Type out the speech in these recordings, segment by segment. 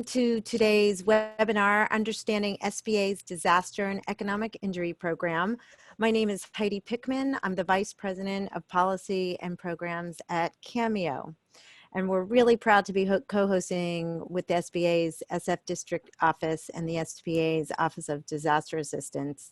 to today's webinar, Understanding SBA's Disaster and Economic Injury Program. My name is Heidi Pickman. I'm the Vice President of Policy and Programs at CAMEO. And we're really proud to be co-hosting with the SBA's SF District Office and the SBA's Office of Disaster Assistance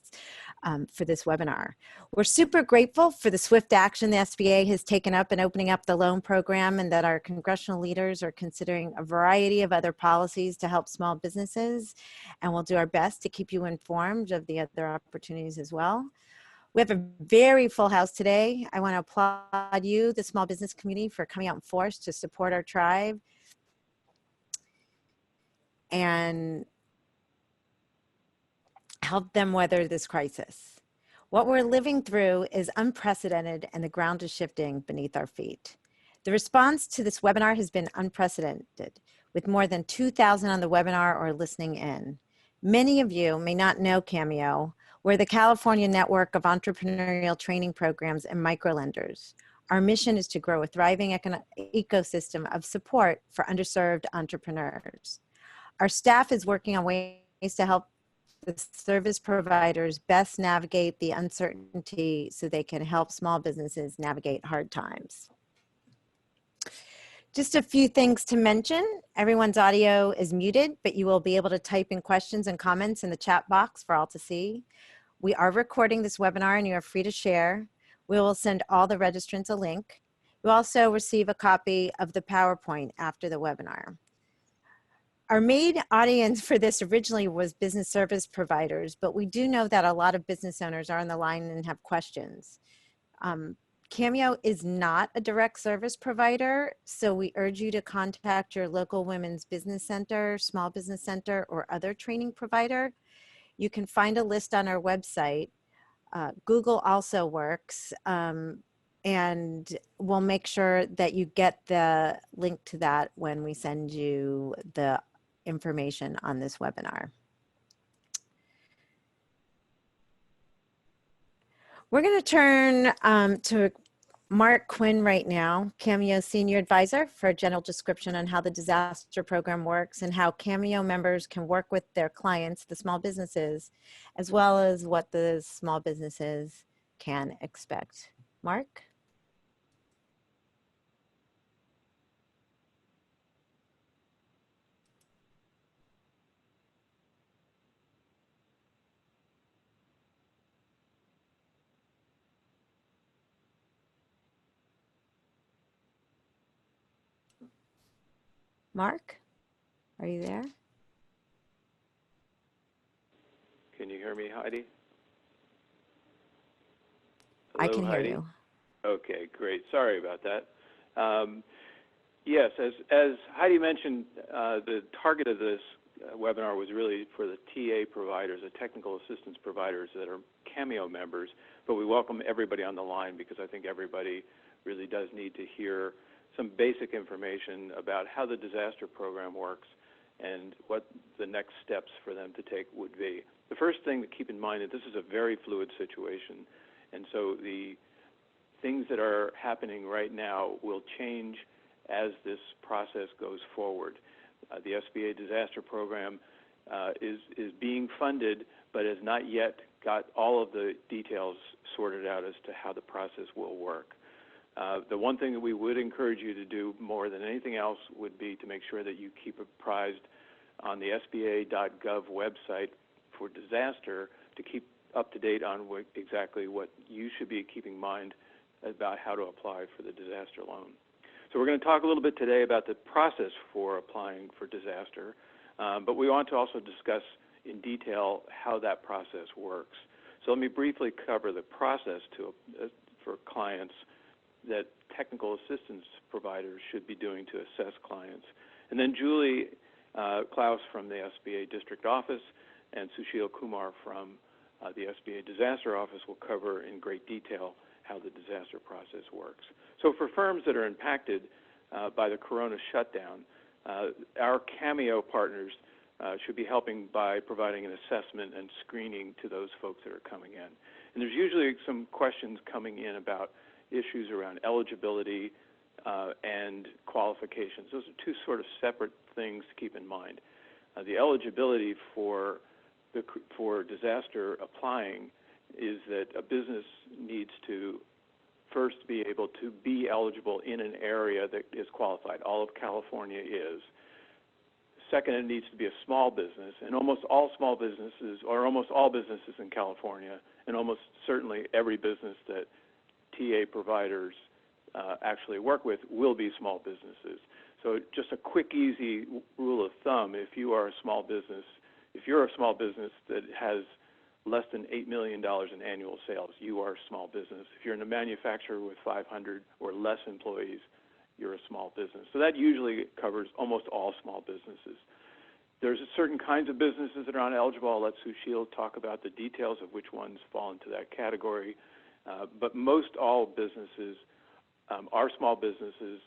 for this webinar. We're super grateful for the swift action the SBA has taken up in opening up the loan program, and that our congressional leaders are considering a variety of other policies to help small businesses. And we'll do our best to keep you informed of the other opportunities as well. We have a very full house today. I want to applaud you, the small business community, for coming out in force to support our tribe and help them weather this crisis. What we're living through is unprecedented, and the ground is shifting beneath our feet. The response to this webinar has been unprecedented, with more than 2,000 on the webinar or listening in. Many of you may not know CAMEO. We're the California network of entrepreneurial training programs and microlenders. Our mission is to grow a thriving ecosystem of support for underserved entrepreneurs. Our staff is working on ways to help the service providers best navigate the uncertainty so they can help small businesses navigate hard times. Just a few things to mention. Everyone's audio is muted, but you will be able to type in questions and comments in the chat box for all to see. We are recording this webinar and you are free to share. We will send all the registrants a link. You'll also receive a copy of the PowerPoint after the webinar. Our main audience for this originally was business service providers, but we do know that a lot of business owners are on the line and have questions. CAMEO is not a direct service provider, so we urge you to contact your local women's business center, small business center, or other training provider. You can find a list on our website. Google also works, and we'll make sure that you get the link to that when we send you the information on this webinar. We're going to turn to Mark Quinn right now, CAMEO Senior Advisor, for a general description on how the disaster program works and how CAMEO members can work with their clients, the small businesses, as well as what the small businesses can expect. Mark? Mark, are you there? Can you hear me, Heidi? Hello, I can Heidi? hear you. Okay, great. Sorry about that. Yes, as Heidi mentioned, the target of this webinar was really for the TA providers, the technical assistance providers that are CAMEO members, but we welcome everybody on the line because I think everybody really does need to hear some basic information about how the disaster program works and what the next steps for them to take would be. The first thing to keep in mind is this is a very fluid situation, and so the things that are happening right now will change as this process goes forward. The SBA disaster program is being funded, but has not yet got all of the details sorted out as to how the process will work. The one thing that we would encourage you to do more than anything else would be to make sure that you keep apprised on the SBA.gov website for disaster to keep up to date on exactly what you should be keeping in mind about how to apply for the disaster loan. So we're going to talk a little bit today about the process for applying for disaster, but we want to also discuss in detail how that process works. So let me briefly cover the process for clients that technical assistance providers should be doing to assess clients. And then Julie Klaus from the SBA District Office and Susheel Kumar from the SBA Disaster Office will cover in great detail how the disaster process works. So for firms that are impacted by the corona shutdown, our CAMEO partners should be helping by providing an assessment and screening to those folks that are coming in. And there's usually some questions coming in about issues around eligibility and qualifications. Those are two sort of separate things to keep in mind. The eligibility for disaster applying is that a business needs to first be able to be eligible in an area that is qualified. All of California is. Second, it needs to be a small business, and almost all small businesses, or almost all businesses in California, and almost certainly every business that TA providers actually work with will be small businesses. So just a quick, easy rule of thumb, if you're a small business that has less than $8 million in annual sales, you are a small business. If you're in a manufacturer with 500 or less employees, you're a small business. So that usually covers almost all small businesses. There's certain kinds of businesses that are not eligible. I'll let Susheel talk about the details of which ones fall into that category. But most all businesses are small businesses,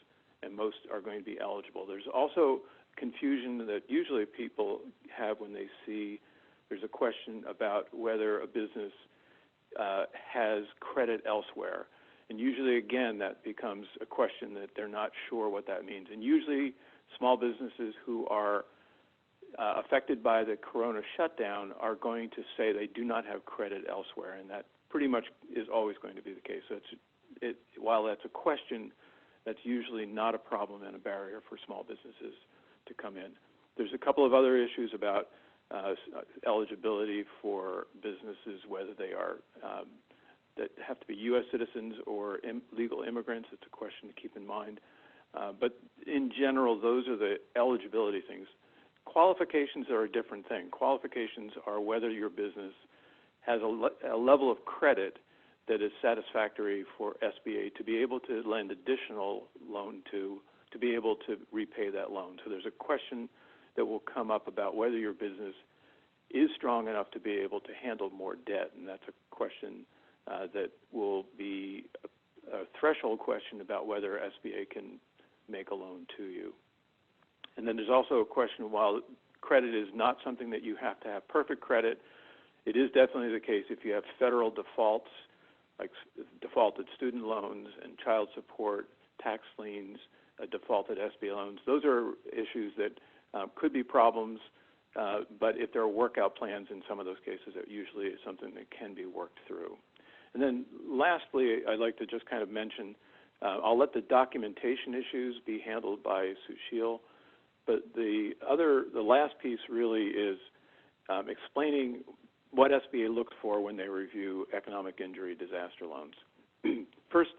and most are going to be eligible. There's also confusion that usually people have when they see there's a question about whether a business has credit elsewhere. And usually, again, that becomes a question that they're not sure what that means. And usually, small businesses who are affected by the corona shutdown are going to say they do not have credit elsewhere, and that pretty much is always going to be the case. So while that's a question, that's usually not a problem and a barrier for small businesses to come in. There's a couple of other issues about eligibility for businesses, whether they are that have to be U.S. citizens or legal immigrants. It's a question to keep in mind. But in general, those are the eligibility things. Qualifications are a different thing. Qualifications are whether your business has a level of credit that is satisfactory for SBA to be able to lend additional loan to be able to repay that loan. So there's a question that will come up about whether your business is strong enough to be able to handle more debt, and that's a question that will be a threshold question about whether SBA can make a loan to you. And then there's also a question, while credit is not something that you have to have perfect credit, it is definitely the case if you have federal defaults, like defaulted student loans and child support, tax liens, defaulted SBA loans. Those are issues that could be problems, but if there are workout plans in some of those cases, it usually is something that can be worked through. And then lastly, I'd like to just kind of mention, I'll let the documentation issues be handled by Susheel, but the last piece really is explaining what SBA looks for when they review economic injury disaster loans. First,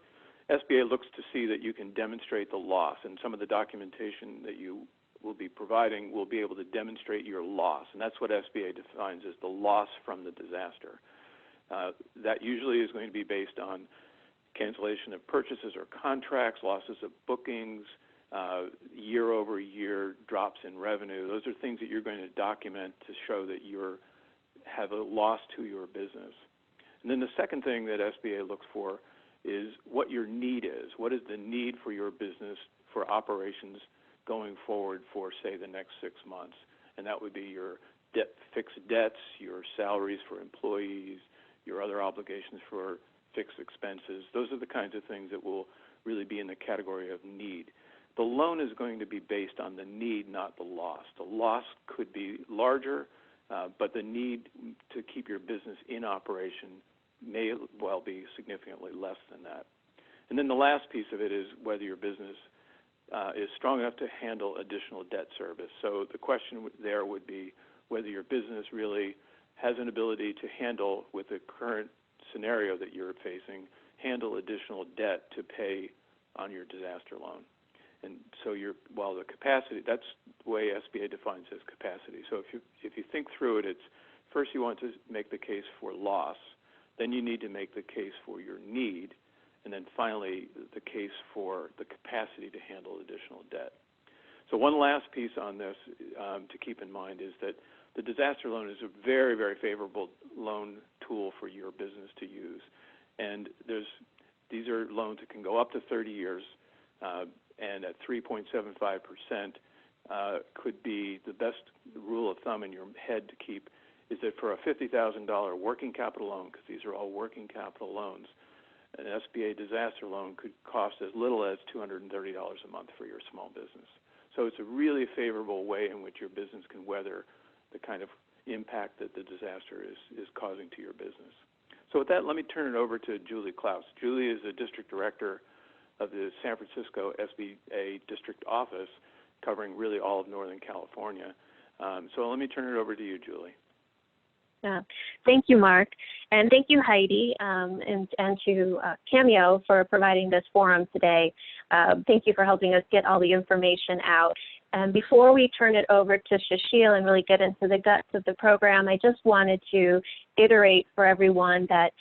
SBA looks to see that you can demonstrate the loss, and some of the documentation that you will be providing will be able to demonstrate your loss, and that's what SBA defines as the loss from the disaster. That usually is going to be based on cancellation of purchases or contracts, losses of bookings, year-over-year drops in revenue. Those are things that you're going to document to show that you have a loss to your business. And then the second thing that SBA looks for is what your need is. What is the need for your business for operations going forward for, say, the next 6 months? And that would be your fixed debts, your salaries for employees, your other obligations for fixed expenses. Those are the kinds of things that will really be in the category of need. The loan is going to be based on the need, not the loss. The loss could be larger, but the need to keep your business in operation may well be significantly less than that. And then the last piece of it is whether your business is strong enough to handle additional debt service. So the question there would be whether your business really has an ability to handle, with the current scenario that you're facing, handle additional debt to pay on your disaster loan. And so while the capacity, that's the way SBA defines as capacity. So if you think through it, it's first you want to make the case for loss, then you need to make the case for your need, and then finally the case for the capacity to handle additional debt. So one last piece on this to keep in mind is that the disaster loan is a very, very favorable loan tool for your business to use. And these are loans that can go up to 30 years, and at 3.75% could be the best rule of thumb in your head to keep, is that for a $50,000 working capital loan, because these are all working capital loans, an SBA disaster loan could cost as little as $230 a month for your small business. So it's a really favorable way in which your business can weather the kind of impact that the disaster is causing to your business. So with that, let me turn it over to Julie Klaus. Julie is the District Director of the San Francisco SBA District Office, covering really all of Northern California. So let me turn it over to you, Julie. Thank you, Mark, and thank you, Heidi, and to CAMEO for providing this forum today. Thank you for helping us get all the information out. And before we turn it over to Susheel and really get into the guts of the program, I just wanted to iterate for everyone that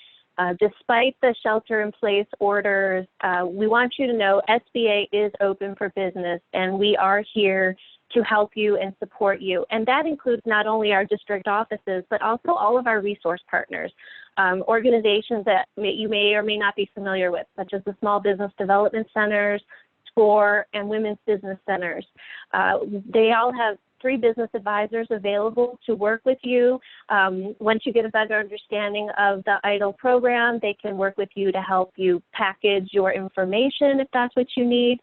despite the shelter-in-place orders, we want you to know SBA is open for business, and we are here to help you and support you. And that includes not only our district offices, but also all of our resource partners, organizations that you may or may not be familiar with, such as the Small Business Development Centers, SCORE, and Women's Business Centers. They all have 3 business advisors available to work with you. Once you get a better understanding of the EIDL program, they can work with you to help you package your information if that's what you need.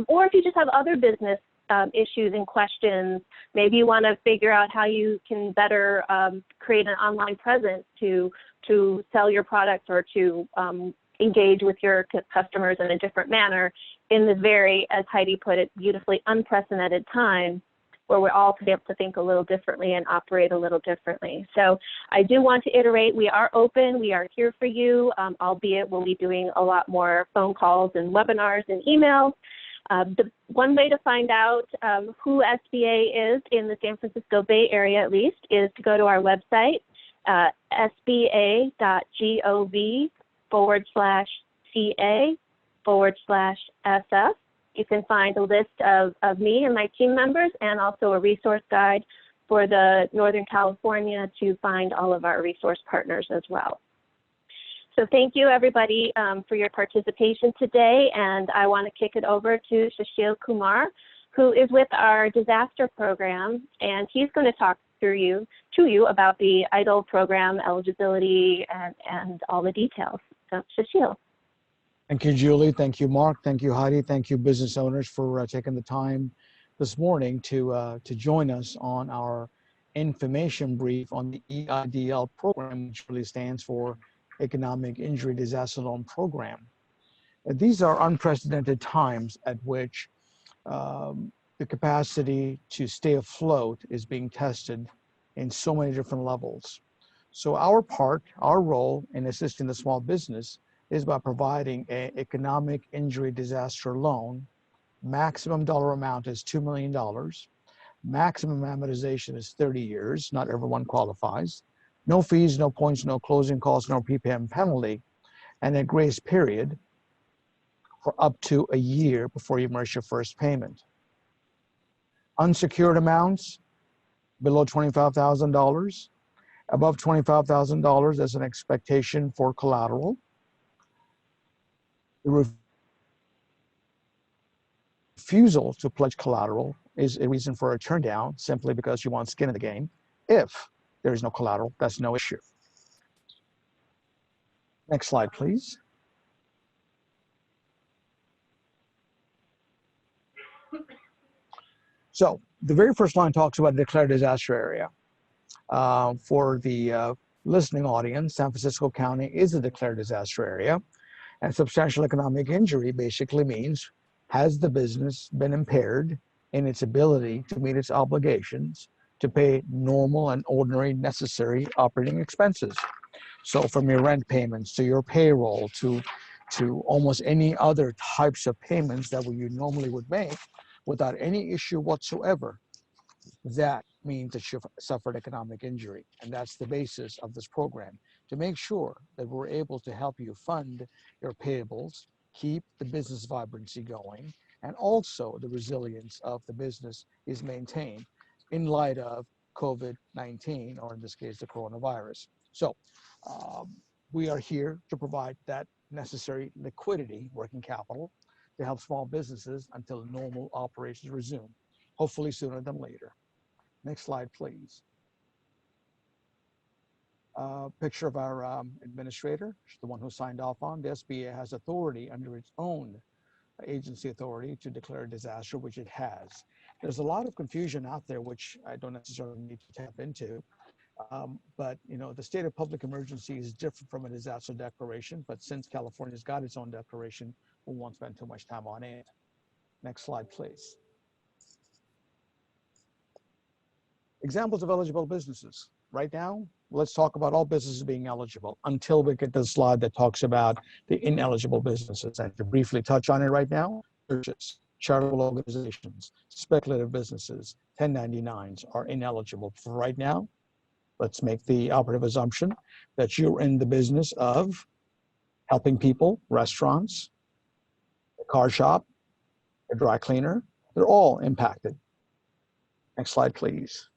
Or if you just have other business issues and questions, maybe you want to figure out how you can better create an online presence to sell your products or to engage with your customers in a different manner in this very, as Heidi put it beautifully, unprecedented time where we're all able to think a little differently and operate a little differently. So I do want to iterate, we are open, we are here for you, albeit we'll be doing a lot more phone calls and webinars and emails. The one way to find out who SBA is in the San Francisco Bay Area, at least, is to go to our website, sba.gov/CA/SF. You can find a list of me and my team members and also a resource guide for the Northern California to find all of our resource partners as well. So thank you, everybody, for your participation today, and I want to kick it over to Susheel Kumar, who is with our disaster program, and he's going to talk to you about the EIDL program, eligibility, and all the details. So, Susheel. Thank you, Julie. Thank you, Mark. Thank you, Heidi. Thank you, business owners, for taking the time this morning to join us on our information brief on the EIDL program, which really stands for Economic Injury Disaster Loan Program. These are unprecedented times at which the capacity to stay afloat is being tested in so many different levels. So our role in assisting the small business is by providing an economic injury disaster loan. Maximum dollar amount is $2 million. Maximum amortization is 30 years. Not everyone qualifies. No fees, no points, no closing costs, no prepayment penalty, and a grace period for up to a year before you make your first payment. Unsecured amounts below $25,000. Above $25,000, there's an expectation for collateral. The refusal to pledge collateral is a reason for a turn down, simply because you want skin in the game. If there is no collateral, that's no issue. Next slide, please. So the very first line talks about declared disaster area. For the listening audience, San Francisco County is a declared disaster area. And substantial economic injury basically means, has the business been impaired in its ability to meet its obligations to pay normal and ordinary necessary operating expenses? So from your rent payments to your payroll to almost any other types of payments that you normally would make without any issue whatsoever, that means that you've suffered economic injury. And that's the basis of this program, to make sure that we're able to help you fund your payables, keep the business vibrancy going, and also the resilience of the business is maintained in light of COVID-19, or in this case, the coronavirus. So we are here to provide that necessary liquidity, working capital, to help small businesses until normal operations resume, hopefully sooner than later. Next slide, please. Picture of our administrator, the one who signed off on. The SBA has authority under its own agency authority to declare a disaster, which it has. There's a lot of confusion out there, which I don't necessarily need to tap into. But the state of public emergency is different from a disaster declaration. But since California's got its own declaration, we won't spend too much time on it. Next slide, please. Examples of eligible businesses. Right now, let's talk about all businesses being eligible until we get to the slide that talks about the ineligible businesses. And to briefly touch on it right now, churches, charitable organizations, speculative businesses, 1099s are ineligible. For right now, let's make the operative assumption that you're in the business of helping people, restaurants, a car shop, a dry cleaner. They're all impacted. Next slide, please.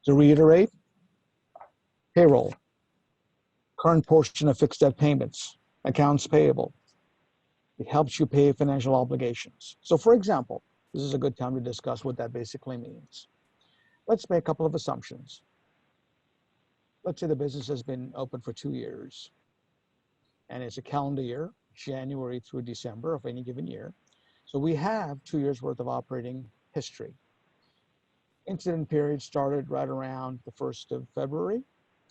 To reiterate, payroll, current portion of fixed debt payments, accounts payable. It helps you pay financial obligations. So for example, this is a good time to discuss what that basically means. Let's make a couple of assumptions. Let's say the business has been open for 2 years and it's a calendar year, January through December of any given year. So we have 2 years worth of operating history. Incident period started right around the 1st of February,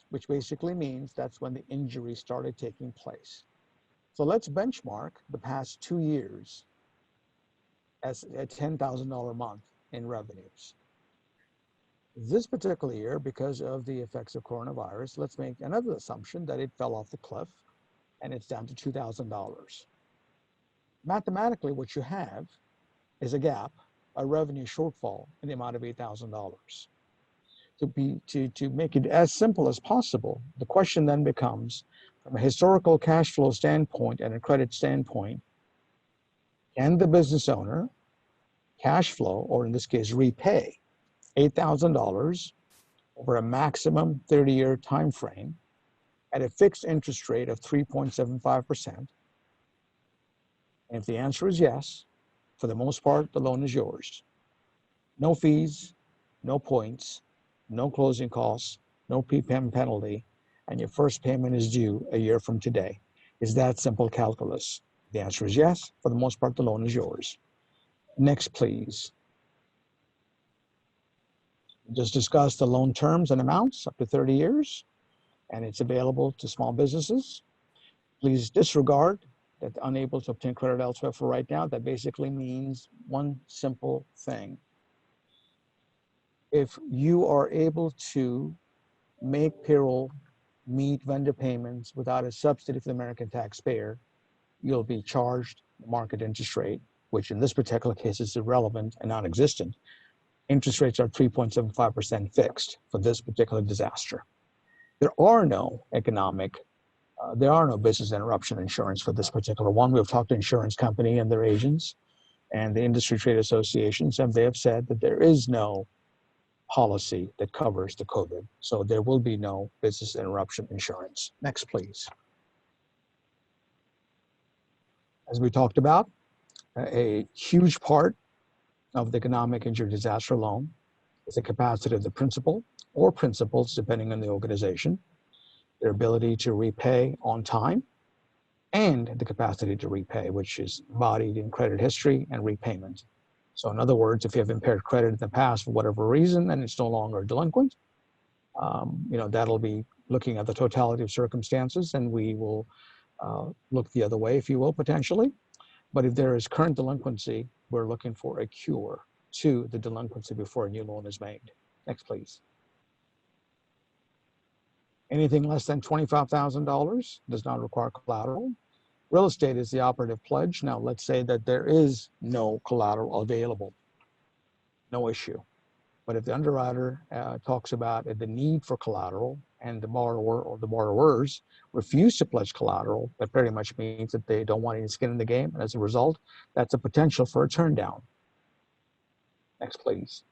which basically means that's when the injury started taking place. So let's benchmark the past 2 years as a $10,000 a month in revenues. This particular year, because of the effects of coronavirus, let's make another assumption that it fell off the cliff and it's down to $2,000. Mathematically, what you have is a gap, a revenue shortfall in the amount of $8,000. To make it as simple as possible, the question then becomes, from a historical cash flow standpoint and a credit standpoint, can the business owner cash flow, or in this case, repay $8,000 over a maximum 30-year time frame at a fixed interest rate of 3.75%? And if the answer is yes, for the most part, the loan is yours. No fees, no points, no closing costs, no prepayment penalty, and your first payment is due a year from today. Is that simple calculus? The answer is yes. For the most part, the loan is yours. Next, please. Just discuss the loan terms and amounts up to 30 years, and it's available to small businesses. Please disregard that unable to obtain credit elsewhere for right now. That basically means one simple thing. If you are able to make payroll meet vendor payments without a subsidy for the American taxpayer, you'll be charged market interest rate, which in this particular case is irrelevant and non-existent. Interest rates are 3.75% fixed for this particular disaster. There are no business interruption insurance for this particular one. We've talked to insurance company and their agents and the industry trade associations, and they have said that there is no policy that covers the COVID. So there will be no business interruption insurance. Next, please. As we talked about, a huge part of the economic injury disaster loan is the capacity of the principal or principals, depending on the organization, their ability to repay on time, and the capacity to repay, which is embodied in credit history and repayment. So in other words, if you have impaired credit in the past for whatever reason and it's no longer delinquent, that'll be looking at the totality of circumstances, and we will look the other way, if you will, potentially. But if there is current delinquency, we're looking for a cure to the delinquency before a new loan is made. Next, please. Anything less than $25,000 does not require collateral. Real estate is the operative pledge. Now, let's say that there is no collateral available. No issue. But if the underwriter talks about the need for collateral and the borrower or the borrowers refuse to pledge collateral, that pretty much means that they don't want any skin in the game. And as a result, that's a potential for a turn down. Next, please.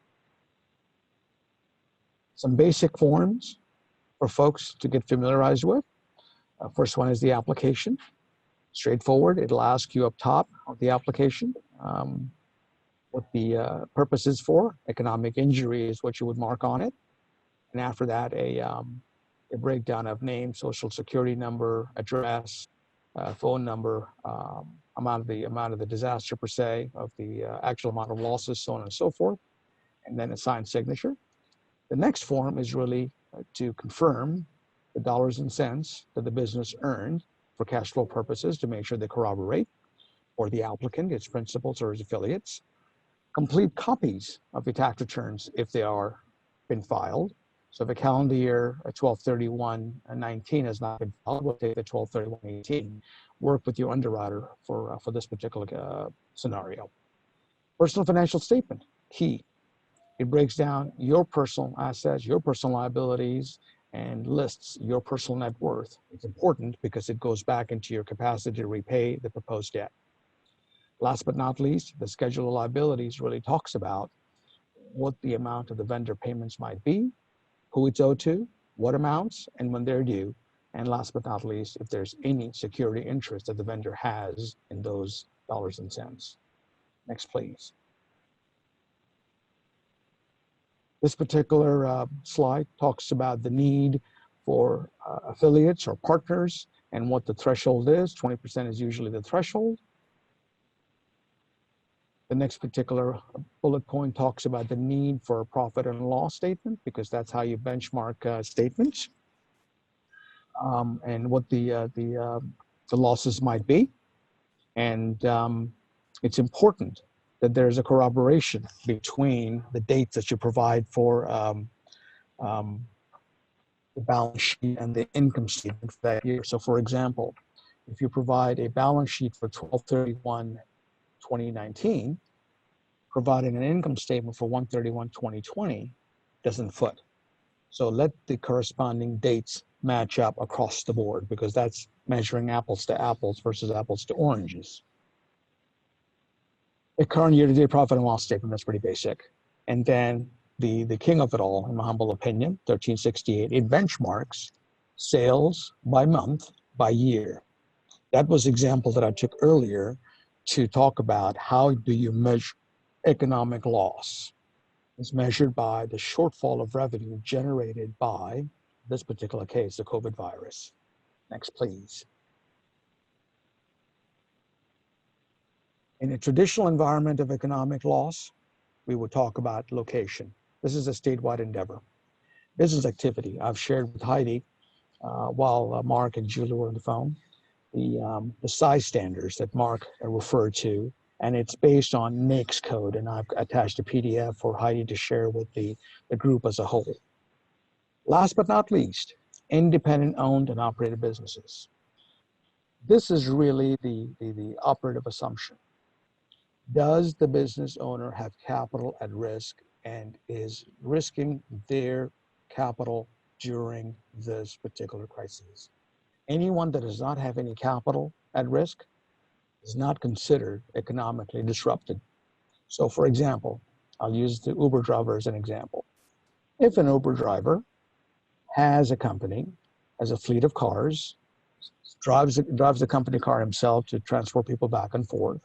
Some basic forms for folks to get familiarized with. First one is the application. Straightforward. It'll ask you up top of the application what the purpose is for. Economic injury is what you would mark on it. And after that, a breakdown of name, social security number, address, phone number, amount of the disaster per se, of the actual amount of losses, so on and so forth, and then a signed signature. The next form is really to confirm the dollars and cents that the business earned for cash flow purposes, to make sure they corroborate, or the applicant, its principals or its affiliates. Complete copies of the tax returns if they are been filed. So if a calendar year 12/31/19 has not been filed, we'll take the 12/31/18. Work with your underwriter for this particular scenario. Personal financial statement, key. It breaks down your personal assets, your personal liabilities, and lists your personal net worth. It's important because it goes back into your capacity to repay the proposed debt. Last but not least, the schedule of liabilities really talks about what the amount of the vendor payments might be, who it's owed to, what amounts, and when they're due. And last but not least, if there's any security interest that the vendor has in those dollars and cents. Next, please. This particular slide talks about the need for affiliates or partners and what the threshold is. 20% is usually the threshold. The next particular bullet point talks about the need for a profit and loss statement, because that's how you benchmark statements, and what the losses might be. And it's important that there's a corroboration between the dates that you provide for the balance sheet and the income statement for that year. So for example, if you provide a balance sheet for 12/31/2019, providing an income statement for 1/31/2020 doesn't foot. So let the corresponding dates match up across the board, because that's measuring apples to apples versus apples to oranges. A current year-to-date profit and loss statement, that's pretty basic. And then the king of it all, in my humble opinion, 1368, it benchmarks sales by month, by year. That was the example that I took earlier to talk about how do you measure economic loss. It's measured by the shortfall of revenue generated by, this particular case, the COVID virus. Next, please. In a traditional environment of economic loss, we would talk about location. This is a statewide endeavor. Business activity, I've shared with Heidi while Mark and Julie were on the phone, the size standards that Mark referred to, and it's based on NAICS code, and I've attached a PDF for Heidi to share with the group as a whole. Last but not least, independent owned and operated businesses. This is really the operative assumption. Does the business owner have capital at risk and is risking their capital during this particular crisis? Anyone that does not have any capital at risk is not considered economically disrupted. So for example, I'll use the Uber driver as an example. If an Uber driver has a company, has a fleet of cars, drives the company car himself to transport people back and forth,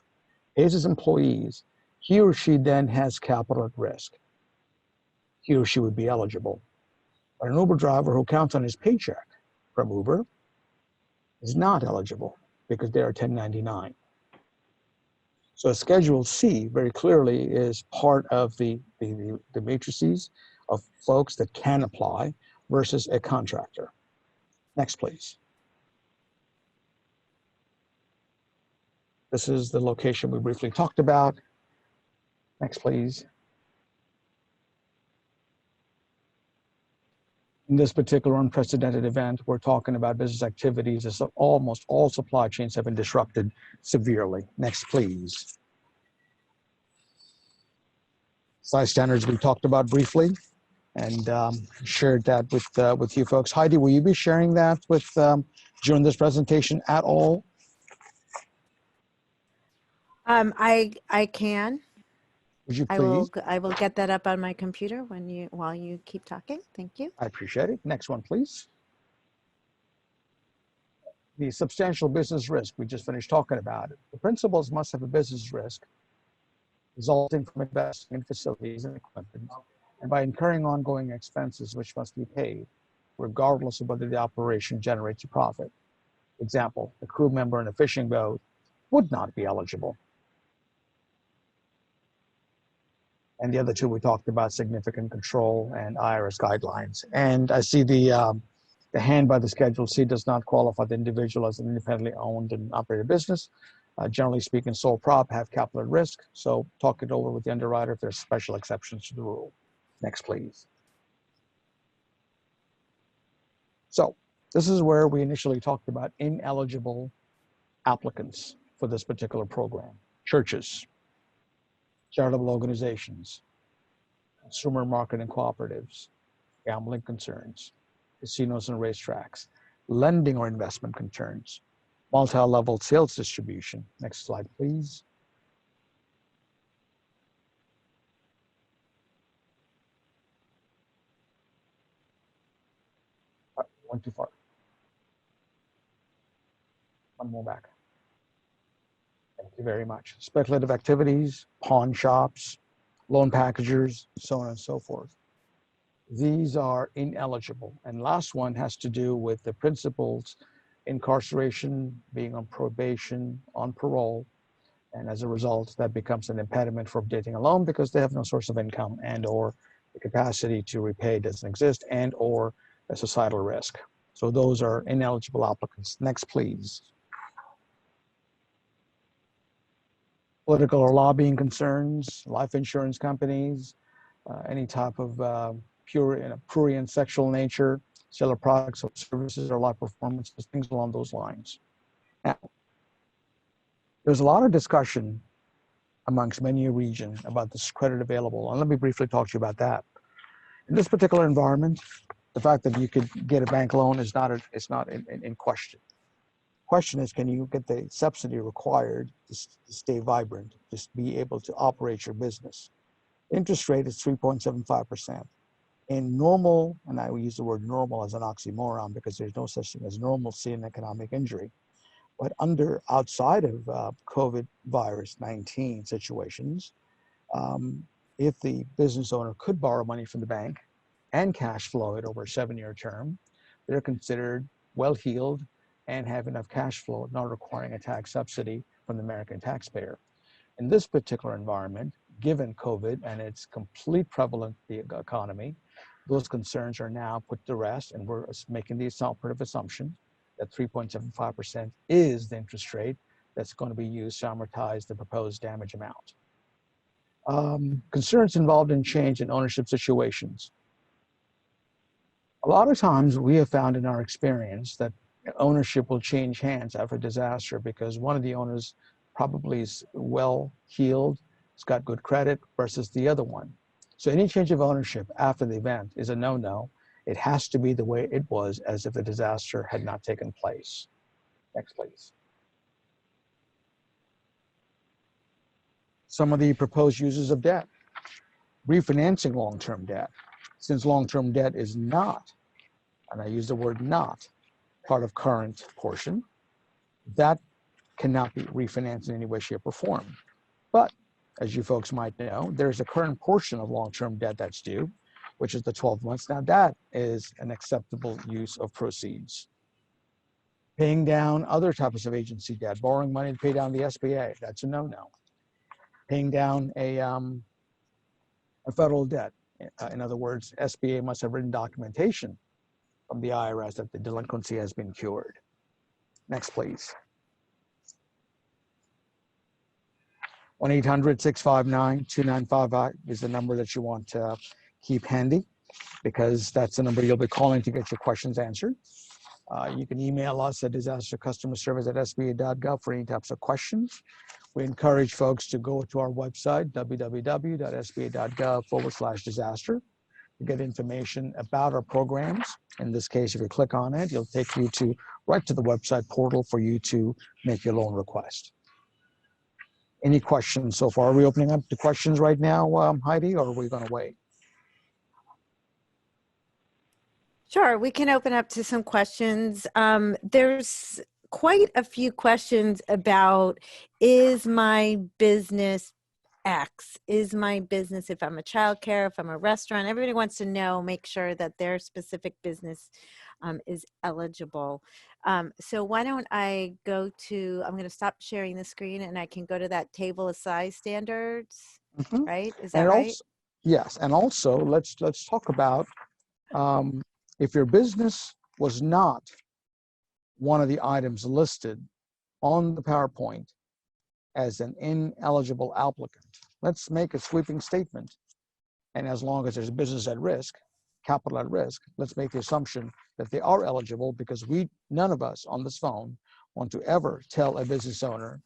pays his employees, he or she then has capital at risk. He or she would be eligible. But an Uber driver who counts on his paycheck from Uber is not eligible because they are 1099. So Schedule C very clearly is part of the matrices of folks that can apply versus a contractor. Next, please. This is the location we briefly talked about. Next, please. In this particular unprecedented event, we're talking about business activities as almost all supply chains have been disrupted severely. Next, please. Size standards we talked about briefly and shared that with you folks. Heidi, will you be sharing that with during this presentation at all? I can. Would you please? I will get that up on my computer while you keep talking. Thank you. I appreciate it. Next one, please. The substantial business risk, we just finished talking about it. The principals must have a business risk resulting from investing in facilities and equipment, and by incurring ongoing expenses which must be paid, regardless of whether the operation generates a profit. Example, a crew member in a fishing boat would not be eligible. And the other two we talked about, significant control and IRS guidelines. And I see the hand by the Schedule C does not qualify the individual as an independently owned and operated business. Generally speaking, sole prop have capital at risk. So talk it over with the underwriter if there's special exceptions to the rule. Next, please. So this is where we initially talked about ineligible applicants for this particular program. Churches, charitable organizations, consumer marketing cooperatives, gambling concerns, casinos and racetracks, lending or investment concerns, multi-level sales distribution. Next slide, please. Went too far. One more back. Thank you very much. Speculative activities, pawn shops, loan packagers, so on and so forth. These are ineligible. And last one has to do with the principals, incarceration, being on probation, on parole. And as a result, that becomes an impediment for obtaining a loan because they have no source of income and or the capacity to repay doesn't exist and or a societal risk. So those are ineligible applicants. Next, please. Political or lobbying concerns, life insurance companies, any type of prurient sexual nature, sale of products or services or live performances, things along those lines. Now, there's a lot of discussion amongst many a region about this credit available, and let me briefly talk to you about that. In this particular environment, the fact that you could get a bank loan is not in question. Question is, can you get the subsidy required to stay vibrant, just be able to operate your business? Interest rate is 3.75%. In normal, and I will use the word normal as an oxymoron because there's no such thing as normalcy in economic injury, but outside of COVID virus 19 situations, if the business owner could borrow money from the bank and cash flow it over a 7-year term, they're considered well-heeled and have enough cash flow, not requiring a tax subsidy from the American taxpayer. In this particular environment, given COVID and its complete prevalence in the economy, those concerns are now put to rest, and we're making the operative assumption that 3.75% is the interest rate that's going to be used to amortize the proposed damage amount. Concerns involved in change in ownership situations. A lot of times we have found in our experience that ownership will change hands after a disaster because one of the owners probably is well-heeled, it's got good credit versus the other one. So any change of ownership after the event is a no-no. It has to be the way it was as if the disaster had not taken place. Next, please. Some of the proposed uses of debt. Refinancing long-term debt. Since long-term debt is not, and I use the word not, part of current portion, that cannot be refinanced in any way, shape, or form. But as you folks might know, there's a current portion of long-term debt that's due, which is the 12 months. Now that is an acceptable use of proceeds. Paying down other types of agency debt, borrowing money to pay down the SBA, that's a no-no. Paying down a federal debt, in other words, SBA must have written documentation from the IRS that the delinquency has been cured. Next, please. 1-800-659-2955 is the number that you want to keep handy because that's the number you'll be calling to get your questions answered. You can email us at disastercustomerservice@sba.gov for any types of questions. We encourage folks to go to our website, www.sba.gov/disaster, to get information about our programs. In this case, if you click on it, it'll take you right to the website portal for you to make your loan request. Any questions so far? Are we opening up to questions right now, Heidi, or are we going to wait? Sure, we can open up to some questions. There's quite a few questions about, is my business X is my business. If I'm a childcare, if I'm a restaurant, everybody wants to know, make sure that their specific business is eligible. So why don't I go to, I'm going to stop sharing the screen and I can go to that table of size standards, Mhm. right? Is that And right? also, yes, and also let's talk about if your business was not one of the items listed on the PowerPoint as an ineligible applicant. Let's make a sweeping statement. And as long as there's a business at risk, capital at risk, let's make the assumption that they are eligible, because none of us on this phone want to ever tell a business owner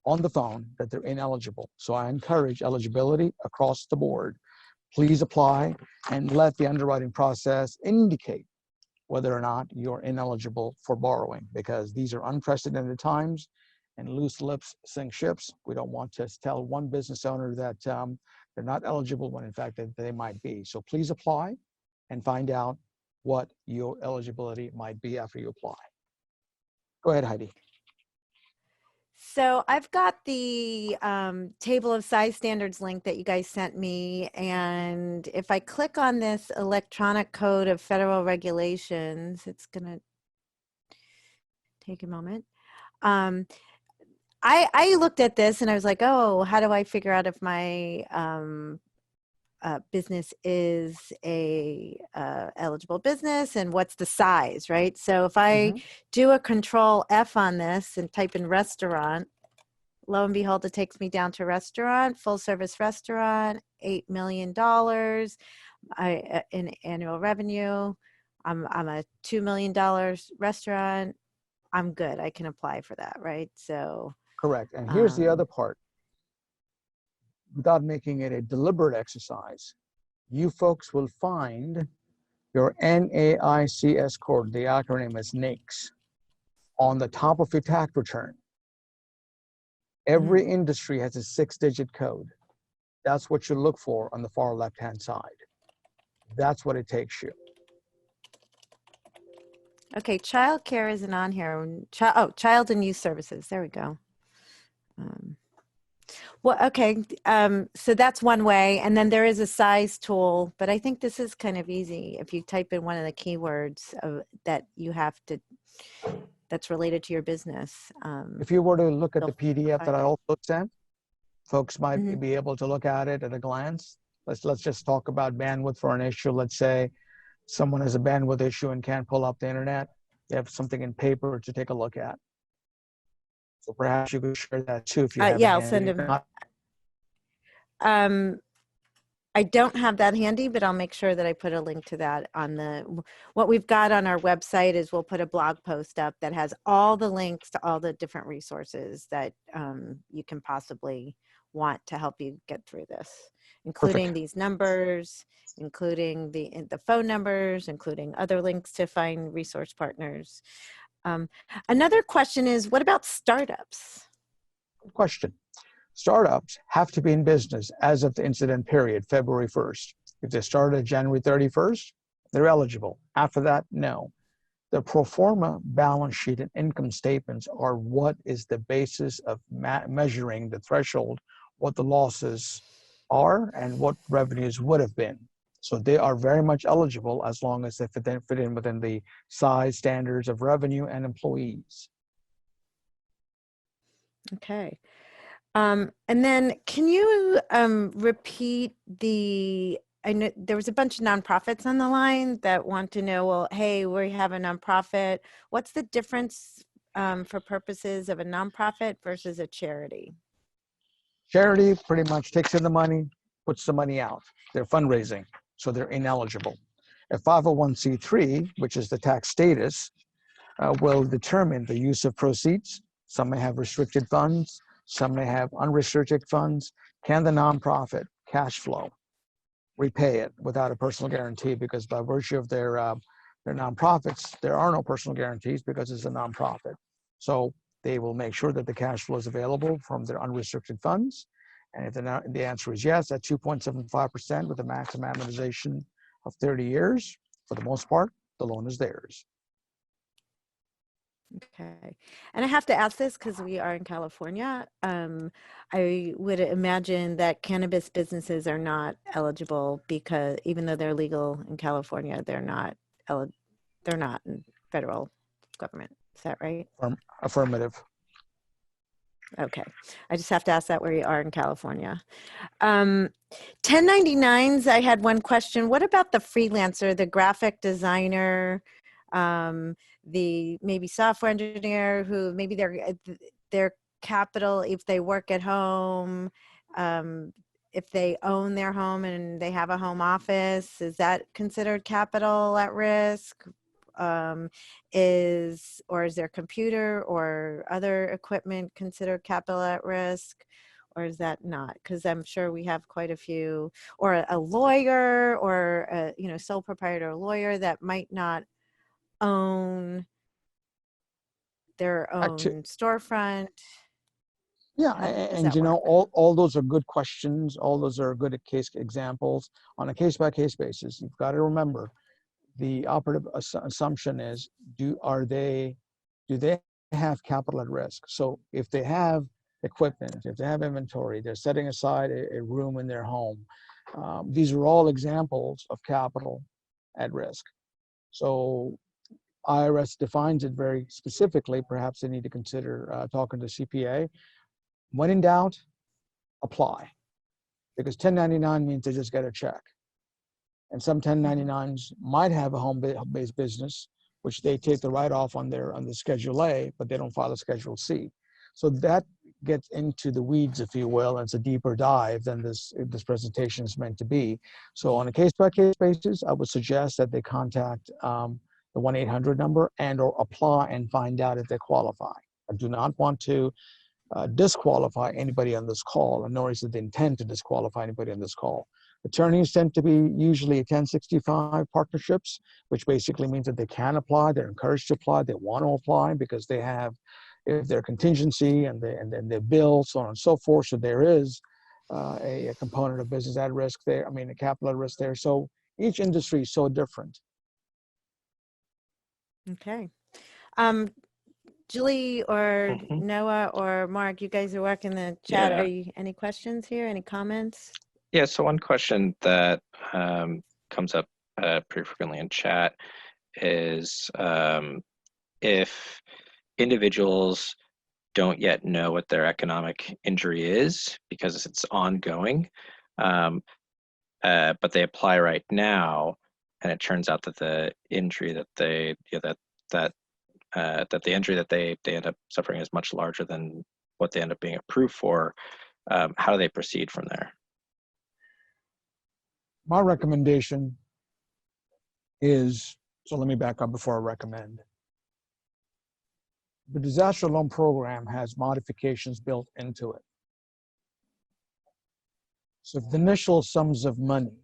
on the phone that they're ineligible. So I encourage eligibility across the board. Please apply and let the underwriting process indicate whether or not you're ineligible for borrowing, because these are unprecedented times and loose lips sink ships. We don't want to tell one business owner that they're not eligible when in fact they might be. So please apply and find out what your eligibility might be after you apply. Go ahead, Heidi. So I've got the table of size standards link that you guys sent me. And if I click on this electronic code of federal regulations, it's going to take a moment. I looked at this and I was like, oh, how do I figure out if my business is a eligible business and what's the size, right? So if I do a control F on this and type in restaurant, lo and behold, it takes me down to restaurant, full service restaurant, $8 million in annual revenue. I'm a $2 million restaurant. I'm good. I can apply for that, right? So correct. And here's the other part. Without making it a deliberate exercise, you folks will find your NAICS code, the acronym is NAICS, on the top of your tax return. Every industry has a 6-digit code. That's what you look for on the far left-hand side. That's what it takes you. okay, child care isn't on here. Child and youth services. There we go. Well, okay, so that's one way. And then there is a size tool, but I think this is kind of easy. If you type in one of the keywords that you have to, that's related to your business. If you were to look at the PDF that I it. also sent, folks might be able to look at it at a glance. Let's just talk about bandwidth for an issue. Let's say someone has a bandwidth issue and can't pull up the internet. They have something in paper to take a look at. So perhaps you could share that too if you have it. Yeah, I'll send them. I don't have that handy, but I'll make sure that I put a link to that on what we've got on our website is we'll put a blog post up that has all the links to all the different resources that you can possibly want to help you get through this, including these numbers, including the phone numbers, including other links to find resource partners. Another question is, what about startups? Good question. Startups have to be in business as of the incident period, February 1st. If they started January 31st, they're eligible. After that, no. The pro forma balance sheet and income statements are what is the basis of measuring the threshold, what the losses are and what revenues would have been. So they are very much eligible as long as they fit in within the size standards of revenue and employees. Okay. And then can you repeat I know there was a bunch of nonprofits on the line that want to know, well, hey, we have a nonprofit. What's the difference for purposes of a nonprofit versus a charity? Charity pretty much takes in the money, puts the money out. They're fundraising, so they're ineligible. A 501c3, which is the tax status, will determine the use of proceeds. Some may have restricted funds, some may have unrestricted funds. Can the nonprofit cash flow repay it without a personal guarantee? Because by virtue of their nonprofits, there are no personal guarantees because it's a nonprofit. So they will make sure that the cash flow is available from their unrestricted funds. And if the answer is yes, at 2.75% with a maximum amortization of 30 years, for the most part, the loan is theirs. Okay. And I have to ask this because we are in California. I would imagine that cannabis businesses are not eligible because even though they're legal in California, they're not in federal government. Is that right? Affirmative. Okay. I just have to ask that where you are in California. 1099s, I had one question. What about the freelancer, the graphic designer, the maybe software engineer who maybe their capital, if they work at home, if they own their home and they have a home office, is that considered capital at risk? Is their computer or other equipment considered capital at risk? Or is that not? Because I'm sure we have quite a few, or a lawyer or a, sole proprietor lawyer that might not own their own storefront. Yeah, How does and that work? all those are good questions. All those are good case examples on a case-by-case basis. You've got to remember the operative assumption is do they have capital at risk? So if they have equipment, if they have inventory, they're setting aside a room in their home. These are all examples of capital at risk. So IRS defines it very specifically. Perhaps they need to consider talking to CPA. When in doubt, apply, because 1099 means they just get a check. And some 1099s might have a home-based business, which they take the write-off on the Schedule A, but they don't file a Schedule C. So that gets into the weeds, if you will, and it's a deeper dive than this presentation is meant to be. So on a case-by-case basis, I would suggest that they contact the 1-800 number or apply and find out if they qualify. I do not want to disqualify anybody on this call, and nor is it the intent to disqualify anybody on this call. Attorneys tend to be usually 1065 partnerships, which basically means that they can apply, they're encouraged to apply, they want to apply because they have their contingency and then their bills, so on and so forth. So there is a component of business at risk there, a capital at risk there. So each industry is so different. Okay. Julie or Noah or Mark, you guys are working the chat. Yeah. Are you any questions here? Any comments? Yeah, so one question that comes up pretty frequently in chat is if individuals don't yet know what their economic injury is because it's ongoing, but they apply right now, and it turns out that the injury that the injury that they end up suffering is much larger than what they end up being approved for. How do they proceed from there? My recommendation is, so let me back up before I recommend. The disaster loan program has modifications built into it. So if the initial sums of money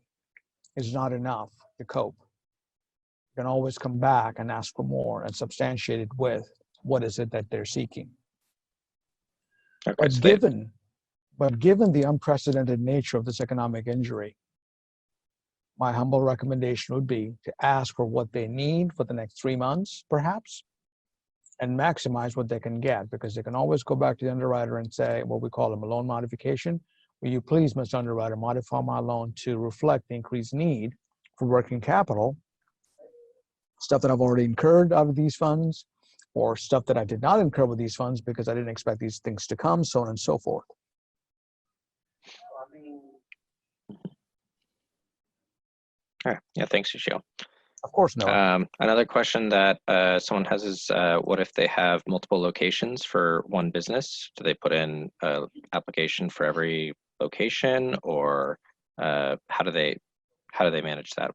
is not enough to cope, you can always come back and ask for more and substantiate it with what is it that they're seeking. Okay, But so given the unprecedented nature of this economic injury, my humble recommendation would be to ask for what they need for the next 3 months, perhaps, and maximize what they can get, because they can always go back to the underwriter and say, what we call a loan modification. Will you please, Mr. Underwriter, modify my loan to reflect the increased need for working capital, stuff that I've already incurred out of these funds, or stuff that I did not incur with these funds because I didn't expect these things to come, so on and so forth. All right. Yeah, thanks, Susheel. Of course, no. Another question that someone has is, what if they have multiple locations for one business? Do they put in an application for every location, or how do they manage that?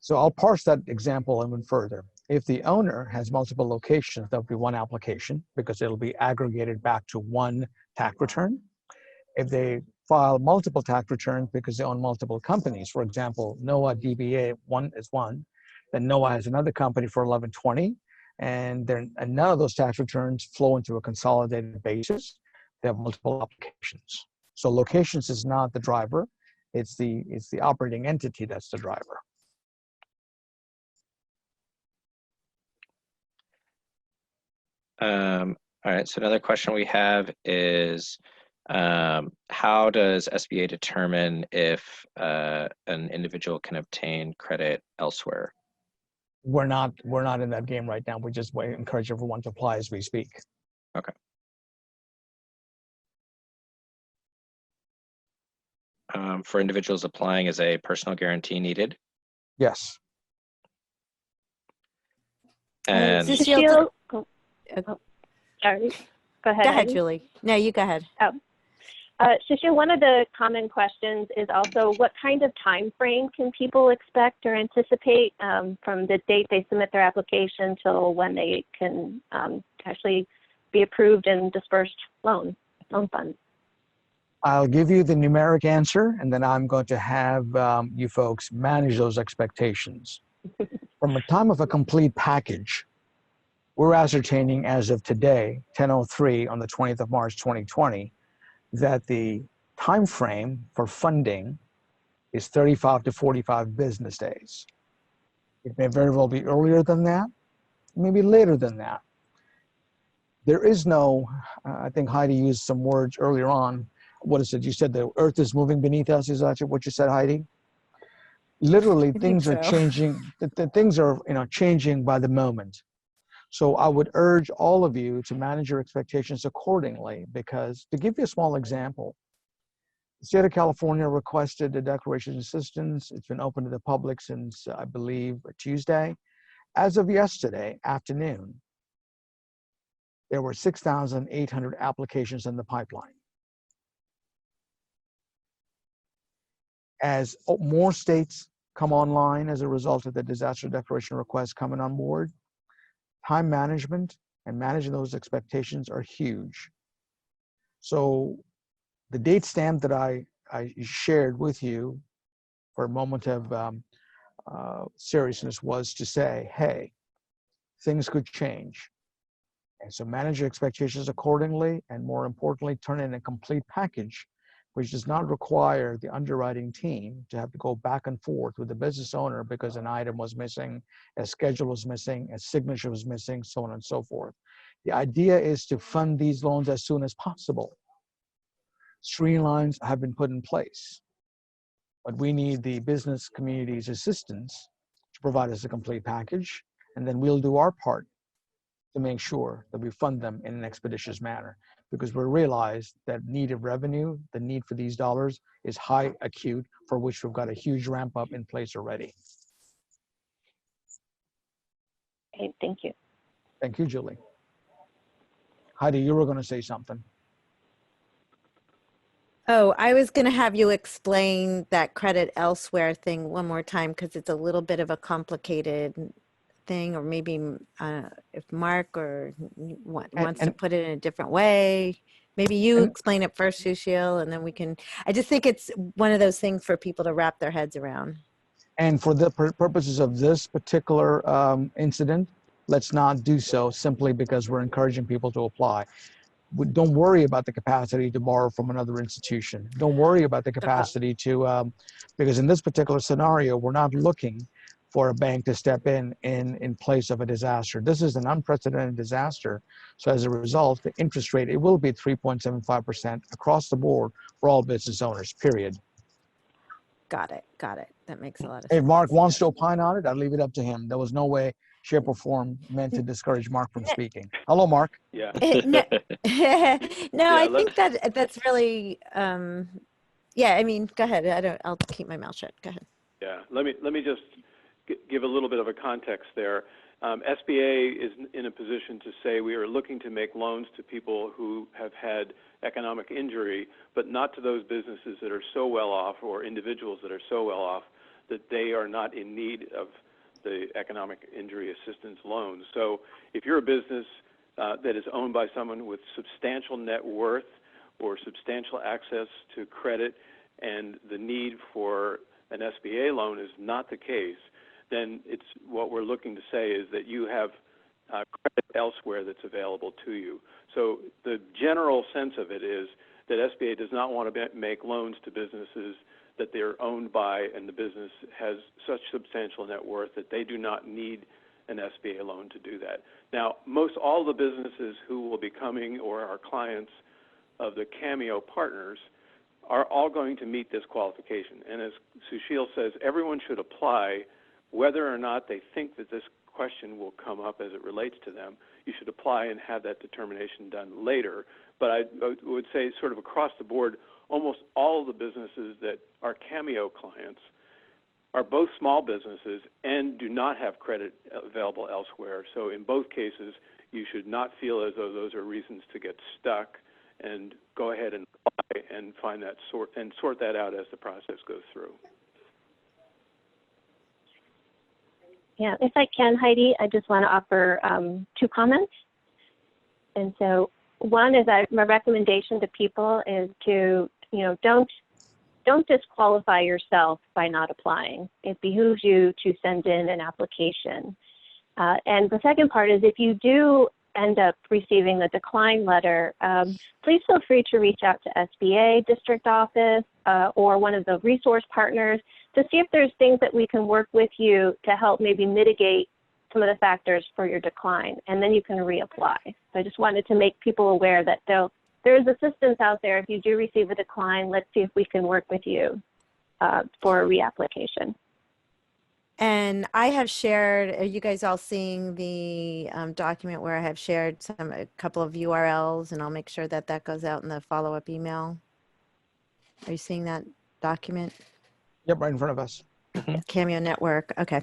So I'll parse that example even further. If the owner has multiple locations, there'll be one application because it'll be aggregated back to one tax return. If they file multiple tax returns because they own multiple companies, for example, Noah DBA is one, then Noah has another company for 1120, and none of those tax returns flow into a consolidated basis. They have multiple applications. So locations is not the driver; it's the operating entity that's the driver. All right, so another question we have is, how does SBA determine if an individual can obtain credit elsewhere? We're not in that game right now. We just encourage everyone to apply as we speak. Okay. For individuals applying, is a personal guarantee needed? Yes. And Susheel, Uh, sorry. Go ahead, Go ahead, Heidi. Julie. No, you go ahead. Susheel, one of the common questions is also what kind of time frame can people expect or anticipate from the date they submit their application till when they can actually be approved and dispersed loan funds? I'll give you the numeric answer, and then I'm going to have you folks manage those expectations. From the time of a complete package, we're ascertaining as of today, 10:03 on the 20th of March, 2020, that the time frame for funding is 35 to 45 business days. It may very well be earlier than that, maybe later than that. There is no, I think Heidi used some words earlier on. What is it? You said the earth is moving beneath us. Is that what you said, Heidi? Literally, I think things are so. changing. The things are changing by the moment. So I would urge all of you to manage your expectations accordingly, because to give you a small example, the state of California requested a declaration of assistance. It's been open to the public since, I believe, Tuesday. As of yesterday afternoon, there were 6,800 applications in the pipeline. As more states come online as a result of the disaster declaration requests coming on board, time management and managing those expectations are huge. So the date stamp that I shared with you for a moment of seriousness was to say, hey, things could change. And so manage your expectations accordingly, and more importantly, turn in a complete package, which does not require the underwriting team to have to go back and forth with the business owner because an item was missing, a schedule was missing, a signature was missing, so on and so forth. The idea is to fund these loans as soon as possible. Streamlines have been put in place, but we need the business community's assistance to provide us a complete package, and then we'll do our part to make sure that we fund them in an expeditious manner, because we realize that need of revenue, the need for these dollars is high acute, for which we've got a huge ramp up in place already. Okay, thank you. Thank you, Julie. Heidi, you were going to say something. Oh, I was going to have you explain that credit elsewhere thing one more time, because it's a little bit of a complicated thing, or maybe if Mark wants to put it in a different way. Maybe you explain it first, Susheel, and then we can. I just think it's one of those things for people to wrap their heads around. And for the purposes of this particular incident, let's not do so simply because we're encouraging people to apply. Don't worry about the capacity to borrow from another institution. Don't worry about the capacity to, because in this particular scenario, we're not looking for a bank to step in place of a disaster. This is an unprecedented disaster. So as a result, the interest rate, it will be 3.75% across the board for all business owners, period. Got it. That makes a lot of If sense. Mark wants to opine on it, I'll leave it up to him. There was no way, shape, or form meant to discourage Mark from speaking. Hello, Mark. Yeah. No, I let's- think that's really, yeah, I mean, go ahead. I'll keep my mouth shut. Go ahead. Yeah, let me just give a little bit of a context there. SBA is in a position to say we are looking to make loans to people who have had economic injury, but not to those businesses that are so well off, or individuals that are so well off that they are not in need of the economic injury assistance loans. So if you're a business that is owned by someone with substantial net worth or substantial access to credit, and the need for an SBA loan is not the case, then it's what we're looking to say is that you have credit elsewhere that's available to you. So the general sense of it is that SBA does not want to make loans to businesses that they're owned by, and the business has such substantial net worth that they do not need an SBA loan to do that. Now, most all the businesses who will be coming or are clients of the CAMEO partners are all going to meet this qualification. And as Susheel says, everyone should apply whether or not they think that this question will come up as it relates to them. You should apply and have that determination done later. But I would say sort of across the board, almost all of the businesses that are CAMEO clients are both small businesses and do not have credit available elsewhere. So in both cases, you should not feel as though those are reasons to get stuck, and go ahead and apply and find that sort that out as the process goes through. Yeah, if I can, Heidi, I just want to offer 2 comments. And so one is that my recommendation to people is to, don't disqualify yourself by not applying. It behooves you to send in an application. And the second part is, if you do end up receiving a decline letter, please feel free to reach out to SBA district office or one of the resource partners to see if there's things that we can work with you to help maybe mitigate some of the factors for your decline, and then you can reapply. So I just wanted to make people aware that there is assistance out there. If you do receive a decline, let's see if we can work with you for a reapplication. And I have shared, are you guys all seeing the document where I have shared a couple of URLs, and I'll make sure that that goes out in the follow-up email? Are you seeing that document? Yep, right in front of us. CAMEO network. Okay.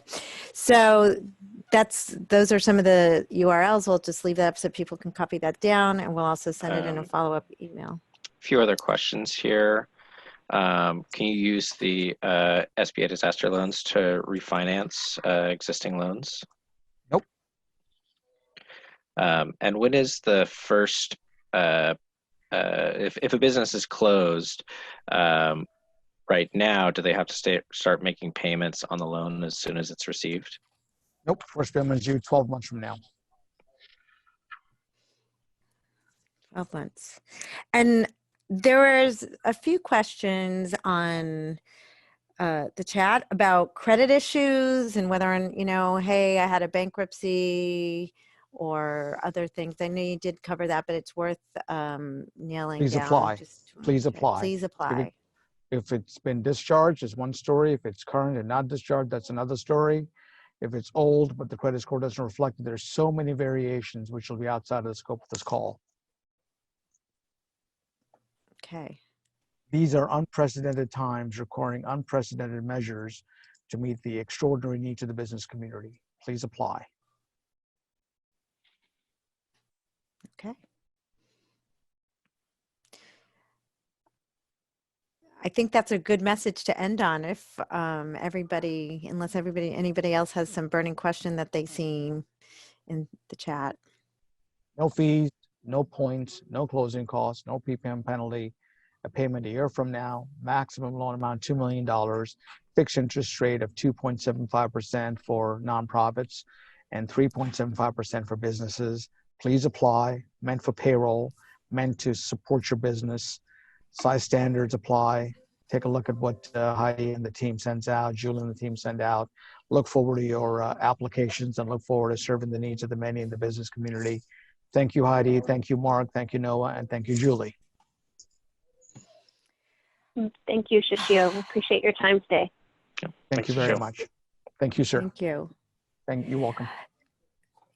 So those are some of the URLs. We'll just leave that up so people can copy that down, and we'll also send it in a follow-up email. A few other questions here. Can you use the SBA disaster loans to refinance existing loans? Nope. And when is the first, if a business is closed right now, do they have to start making payments on the loan as soon as it's received? Nope, first payment is due 12 months from now. 12 months. And there was a few questions on the chat about credit issues and whether, hey, I had a bankruptcy or other things. I know you did cover that, but it's worth nailing Please down. apply. Please apply. Please apply. If it's been discharged, it's one story. If it's current and not discharged, that's another story. If it's old, but the credit score doesn't reflect it, there's so many variations which will be outside of the scope of this call. Okay. These are unprecedented times requiring unprecedented measures to meet the extraordinary needs of the business community. Please apply. Okay. I think that's a good message to end on. If anybody else has some burning question that they see in the chat. No fees, no points, no closing costs, no PPM penalty, a payment a year from now, maximum loan amount $2 million, fixed interest rate of 2.75% for nonprofits and 3.75% for businesses. Please apply, meant for payroll, meant to support your business. Size standards apply. Take a look at what Heidi and the team sends out, Julie and the team send out. Look forward to your applications and look forward to serving the needs of the many in the business community. Thank you, Heidi. Thank you, Mark. Thank you, Noah. And thank you, Julie. Thank you, Susheel. Appreciate your time today. Thank you very much. Thank you, sir. Thank you. You're welcome.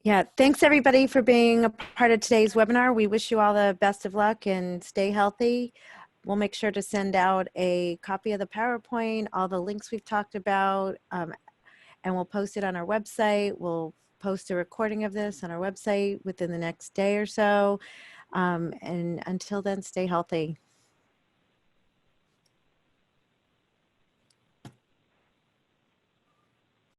Yeah, thanks everybody for being a part of today's webinar. We wish you all the best of luck and stay healthy. We'll make sure to send out a copy of the PowerPoint, all the links we've talked about, and we'll post it on our website. We'll post a recording of this on our website within the next day or so. And until then, stay healthy.